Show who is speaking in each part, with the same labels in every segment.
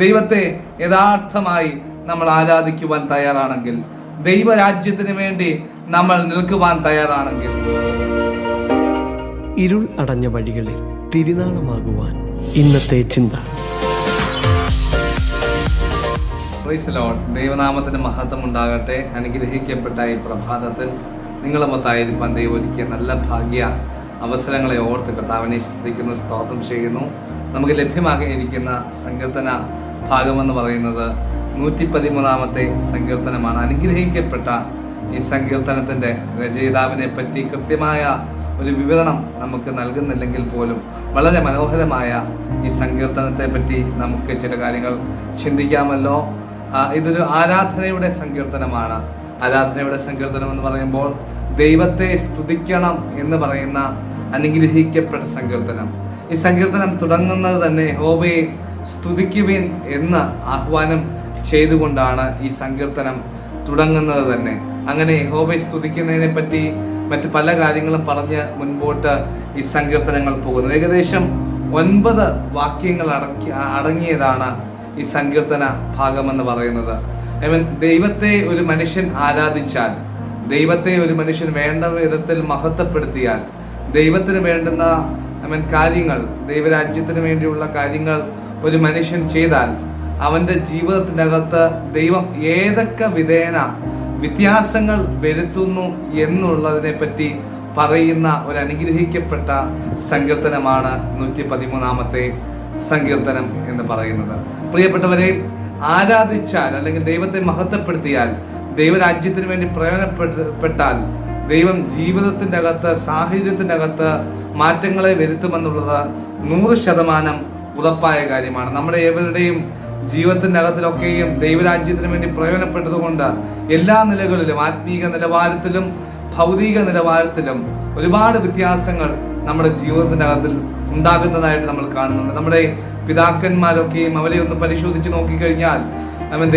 Speaker 1: ദൈവത്തെ യഥാർത്ഥമായി നമ്മൾ ആരാധിക്കുവാൻ തയ്യാറാണെങ്കിൽ, ദൈവരാജ്യത്തിന് വേണ്ടി നമ്മൾ നിൽക്കുവാൻ തയ്യാറാണെങ്കിൽ,
Speaker 2: ഇരുൾ അടഞ്ഞ വഴികളിൽ തിരുനാളമാകുവാൻ ഇന്നത്തെ ചിന്ത.
Speaker 1: Praise the Lord. ദൈവനാമത്തിന് മഹത്വം ഉണ്ടാകട്ടെ. അനുഗ്രഹിക്കപ്പെട്ട ഈ പ്രഭാതത്തിൽ നിങ്ങളുമൊത്തായിരിക്കാൻ ദൈവം ഒരുക്കിയ നല്ല ഭാഗ്യ അവസരങ്ങളെ ഓർത്ത് കർത്താവിനെ സ്തുതിക്കുന്നു, സ്തോത്രം ചെയ്യുന്നു. നമുക്ക് ലഭ്യമാകിയിരിക്കുന്ന സങ്കീർത്തന ഭാഗമെന്ന് പറയുന്നത് 113 സങ്കീർത്തനമാണ്. അനുഗ്രഹിക്കപ്പെട്ട ഈ സങ്കീർത്തനത്തിൻ്റെ രചയിതാവിനെ പറ്റി കൃത്യമായ ഒരു വിവരണം നമുക്ക് നൽകുന്നില്ലെങ്കിൽ പോലും വളരെ മനോഹരമായ ഈ സങ്കീർത്തനത്തെ പറ്റി നമുക്ക് ചില കാര്യങ്ങൾ ചിന്തിക്കാമല്ലോ. ഇതൊരു ആരാധനയുടെ സങ്കീർത്തനമാണ്. ആരാധനയുടെ സങ്കീർത്തനം എന്ന് പറയുമ്പോൾ ദൈവത്തെ സ്തുതിക്കണം എന്ന് പറയുന്ന അനുഗ്രഹിക്കപ്പെട്ട സങ്കീർത്തനം. ഈ സങ്കീർത്തനം തുടങ്ങുന്നത് തന്നെ യഹോവയെ സ്തുതിക്കുവിൻ എന്ന് ആഹ്വാനം ചെയ്തുകൊണ്ടാണ് ഈ സങ്കീർത്തനം തുടങ്ങുന്നത് തന്നെ. അങ്ങനെ യഹോവയെ സ്തുതിക്കുന്നതിനെ പറ്റി മറ്റ് പല കാര്യങ്ങളും പറഞ്ഞ് മുൻപോട്ട് ഈ സങ്കീർത്തനങ്ങൾ പോകുന്നു. ഏകദേശം 9 വാക്യങ്ങൾ അടങ്ങിയതാണ് ഈ സങ്കീർത്തന ഭാഗമെന്ന് പറയുന്നത്. ദൈവത്തെ ഒരു മനുഷ്യൻ ആരാധിച്ചാൽ, ദൈവത്തെ ഒരു മനുഷ്യൻ വേണ്ട വിധത്തിൽ മഹത്വപ്പെടുത്തിയാൽ, ദൈവത്തിന് വേണ്ടുന്ന കാര്യങ്ങൾ, ദൈവരാജ്യത്തിന് വേണ്ടിയുള്ള കാര്യങ്ങൾ ഒരു മനുഷ്യൻ ചെയ്താൽ, അവൻ്റെ ജീവിതത്തിൻ്റെ അകത്ത് ദൈവം ഏതൊക്കെ വിധേന വ്യത്യാസങ്ങൾ വരുത്തുന്നു എന്നുള്ളതിനെ പറ്റി പറയുന്ന ഒരു അനുഗ്രഹിക്കപ്പെട്ട സങ്കീർത്തനമാണ് 113 സങ്കീർത്തനം എന്ന് പറയുന്നത്. പ്രിയപ്പെട്ടവരെ, ആരാധിച്ചാൽ അല്ലെങ്കിൽ ദൈവത്തെ മഹത്വപ്പെടുത്തിയാൽ, ദൈവരാജ്യത്തിന് വേണ്ടി പ്രയോജനപ്പെട്ടാൽ ദൈവം ജീവിതത്തിൻ്റെ അകത്ത്, സാഹചര്യത്തിൻ്റെ അകത്ത് മാറ്റങ്ങളെ വരുത്തുമെന്നുള്ളത് 100% ഉറപ്പായ കാര്യമാണ്. നമ്മുടെ ഏവരുടെയും ജീവിതത്തിൻ്റെ അകത്തിലൊക്കെയും ദൈവരാജ്യത്തിന് വേണ്ടി പ്രയോജനപ്പെട്ടതുകൊണ്ട് എല്ലാ നിലകളിലും, ആത്മീക നിലവാരത്തിലും ഭൗതിക നിലവാരത്തിലും ഒരുപാട് വ്യത്യാസങ്ങൾ നമ്മുടെ ജീവിതത്തിൻ്റെ അകത്തിൽ ഉണ്ടാകുന്നതായിട്ട് നമ്മൾ കാണുന്നുണ്ട്. നമ്മുടെ പിതാക്കന്മാരൊക്കെയും അവരെ ഒന്ന് പരിശോധിച്ച് നോക്കിക്കഴിഞ്ഞാൽ,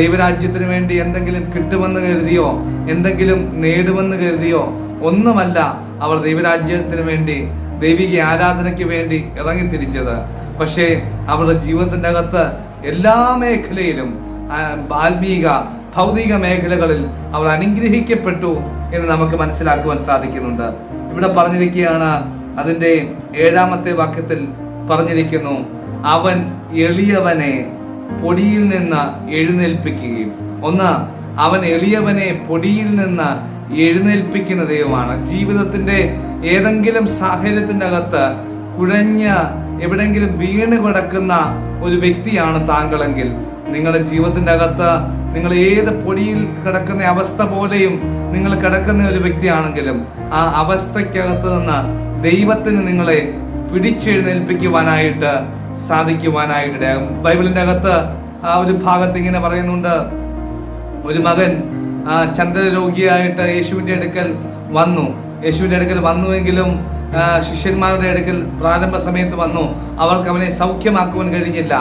Speaker 1: ദൈവരാജ്യത്തിന് വേണ്ടി എന്തെങ്കിലും കിട്ടുമെന്ന് കരുതിയോ എന്തെങ്കിലും നേടുമെന്ന് കരുതിയോ ഒന്നുമല്ല അവർ ദൈവരാജ്യത്തിന് വേണ്ടി, ദൈവിക ആരാധനയ്ക്ക് വേണ്ടി ഇറങ്ങിത്തിരിച്ചത്. പക്ഷേ അവരുടെ ജീവിതത്തിൻ്റെ അകത്ത് എല്ലാ മേഖലയിലും, ആത്മീക ഭൗതിക മേഖലകളിൽ അവർ അനുഗ്രഹിക്കപ്പെട്ടു എന്ന് നമുക്ക് മനസ്സിലാക്കുവാൻ സാധിക്കുന്നുണ്ട്. ഇവിടെ പറഞ്ഞിരിക്കുകയാണ്, അതിൻ്റെ 7ാമത്തെ വാക്യത്തിൽ പറഞ്ഞിരിക്കുന്നു, അവൻ എളിയവനെ പൊടിയിൽ നിന്ന് എഴുന്നേൽപ്പിക്കുകയും. അവൻ എളിയവനെ പൊടിയിൽ നിന്ന് എഴുന്നേൽപ്പിക്കുന്ന ദൈവമാണ്. ജീവിതത്തിൻ്റെ ഏതെങ്കിലും സാഹചര്യത്തിൻ്റെ അകത്ത് കുഴഞ്ഞ് എവിടെയെങ്കിലും വീണ് കിടക്കുന്ന ഒരു വ്യക്തിയാണ് താങ്കളെങ്കിൽ, നിങ്ങളുടെ ജീവിതത്തിൻ്റെ അകത്ത് നിങ്ങൾ ഏത് പൊടിയിൽ കിടക്കുന്ന അവസ്ഥ പോലെയും നിങ്ങൾ കിടക്കുന്ന ഒരു വ്യക്തിയാണെങ്കിലും, ആ അവസ്ഥയ്ക്കകത്ത് നിന്ന് ദൈവത്തിന് നിങ്ങളെ പിടിച്ചെഴുന്നേൽപ്പിക്കുവാനായിട്ട് സാധിക്കുവാനായിട്ട്. ബൈബിളിൻ്റെ അകത്ത് ആ ഒരു ഭാഗത്ത് ഇങ്ങനെ പറയുന്നുണ്ട്, ഒരു മകൻ ചന്ദ്രരോഗിയായിട്ട് യേശുവിൻ്റെ അടുക്കൽ വന്നുവെങ്കിലും ശിഷ്യന്മാരുടെ അടുക്കൽ പ്രാരംഭ സമയത്ത് വന്നു, അവർക്ക് അവനെ സൗഖ്യമാക്കുവാൻ കഴിഞ്ഞില്ല.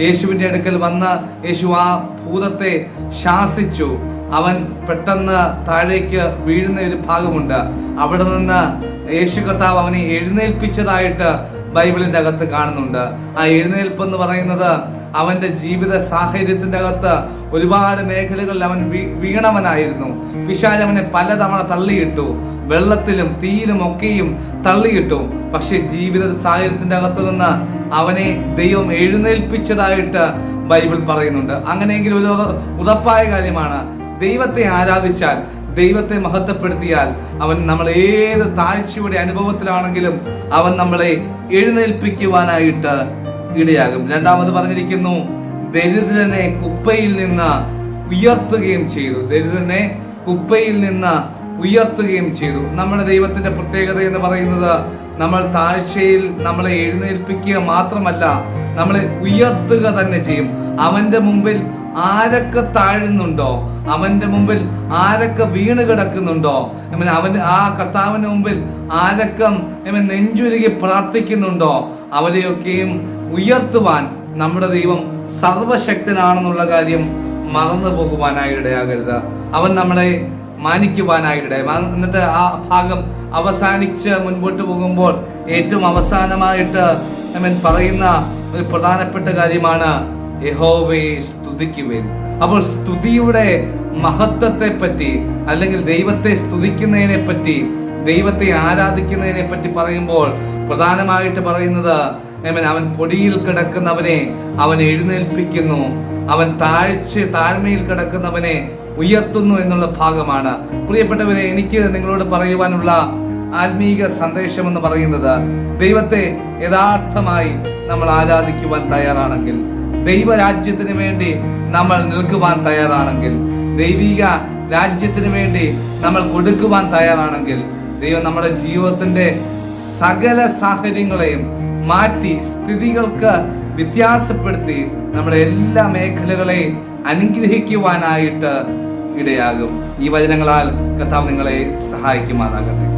Speaker 1: യേശുവിൻ്റെ അടുക്കൽ വന്ന് യേശു ആ ഭൂതത്തെ ശാസിച്ചു. അവൻ പെട്ടെന്ന് താഴേക്ക് വീഴുന്ന ഒരു ഭാഗമുണ്ട്. അവിടെ നിന്ന് യേശു കർത്താവ് അവനെ എഴുന്നേൽപ്പിച്ചതായിട്ട് ബൈബിളിൻ്റെ അകത്ത് കാണുന്നുണ്ട്. ആ എഴുന്നേൽപ്പ് എന്ന് പറയുന്നത് അവൻ്റെ ജീവിത സാഹചര്യത്തിൻ്റെ അകത്ത് ഒരുപാട് മേഖലകളിൽ അവൻ വീണവനായിരുന്നു. പിശാച് അവനെ പലതവണ തള്ളിയിട്ടു, വെള്ളത്തിലും തീയിലും ഒക്കെയും തള്ളിയിട്ടു. പക്ഷെ ജീവിത സാഹചര്യത്തിൻ്റെ അകത്ത് നിന്ന് അവനെ ദൈവം എഴുന്നേൽപ്പിച്ചതായിട്ട് ബൈബിൾ പറയുന്നുണ്ട്. അങ്ങനെയെങ്കിൽ ഒരു ഉറപ്പായ കാര്യമാണ്, ദൈവത്തെ ആരാധിച്ചാൽ, ദൈവത്തെ മഹത്വപ്പെടുത്തിയാൽ അവൻ നമ്മൾ ഏത് താഴ്ചയുടെ അനുഭവത്തിലാണെങ്കിലും അവൻ നമ്മളെ എഴുന്നേൽപ്പിക്കുവാനായിട്ട് ഇടയാകും. 2ാമത് പറഞ്ഞിരിക്കുന്നു, ദരിദ്രനെ കുപ്പയിൽ നിന്ന് ഉയർത്തുകയും ചെയ്തു. നമ്മുടെ ദൈവത്തിന്റെ പ്രത്യേകത എന്ന് പറയുന്നത്, നമ്മൾ താഴ്ചയിൽ നമ്മളെ എഴുന്നേൽപ്പിക്കുക മാത്രമല്ല, നമ്മളെ ഉയർത്തുക തന്നെ ചെയ്യും. അവന്റെ മുമ്പിൽ ആരൊക്കെ താഴുന്നുണ്ടോ, അവന്റെ മുമ്പിൽ ആരൊക്കെ വീണ് കിടക്കുന്നുണ്ടോ, ആ കർത്താവിന് മുമ്പിൽ ആരൊക്കെ നെഞ്ചുരുകി പ്രാർത്ഥിക്കുന്നുണ്ടോ, അവരെയൊക്കെയും ഉയർത്തുവാൻ നമ്മുടെ ദൈവം സർവശക്തനാണെന്നുള്ള കാര്യം മറന്നു പോകുവാനായിടയാകരുത്. അവൻ നമ്മളെ മാനിക്കുവാനായിടയായി. എന്നിട്ട് ആ ഭാഗം അവസാനിച്ച് മുൻപോട്ട് പോകുമ്പോൾ ഏറ്റവും അവസാനമായിട്ട് പറയുന്ന ഒരു പ്രധാനപ്പെട്ട കാര്യമാണ്, യഹോവയെ സ്തുതിക്കുവിൻ. അപ്പോൾ സ്തുതിയുടെ മഹത്വത്തെ പറ്റി, അല്ലെങ്കിൽ ദൈവത്തെ സ്തുതിക്കുന്നതിനെ പറ്റി, ദൈവത്തെ ആരാധിക്കുന്നതിനെ പറ്റി പറയുമ്പോൾ പ്രധാനമായിട്ട് പറയുന്നത് അവൻ പൊടിയിൽ കിടക്കുന്നവനെ അവൻ എഴുന്നേൽപ്പിക്കുന്നു, അവൻ താഴ്മയിൽ കിടക്കുന്നവനെ ഉയർത്തുന്നു എന്നുള്ള ഭാഗമാണ്. പ്രിയപ്പെട്ടവരെ, എനിക്ക് നിങ്ങളോട് പറയുവാനുള്ള ആത്മീക സന്ദേശം എന്ന് പറയുന്നത്, ദൈവത്തെ യഥാർത്ഥമായി നമ്മൾ ആരാധിക്കുവാൻ തയ്യാറാണെങ്കിൽ, ദൈവരാജ്യത്തിന് വേണ്ടി നമ്മൾ നിൽക്കുവാൻ തയ്യാറാണെങ്കിൽ, ദൈവിക രാജ്യത്തിന് വേണ്ടി നമ്മൾ കൊടുക്കുവാൻ തയ്യാറാണെങ്കിൽ, ദൈവം നമ്മുടെ ജീവിതത്തിന്റെ സകല സാഹചര്യങ്ങളെയും മാറ്റി സ്ഥിതികൾക്ക് വ്യത്യാസപ്പെടുത്തി നമ്മുടെ എല്ലാ മേഖലകളെയും അനുഗ്രഹിക്കുവാനായിട്ട് ഇടയാകും. ഈ വചനങ്ങളാൽ കർത്താവ് നിങ്ങളെ സഹായിക്കുമാറാകട്ടെ.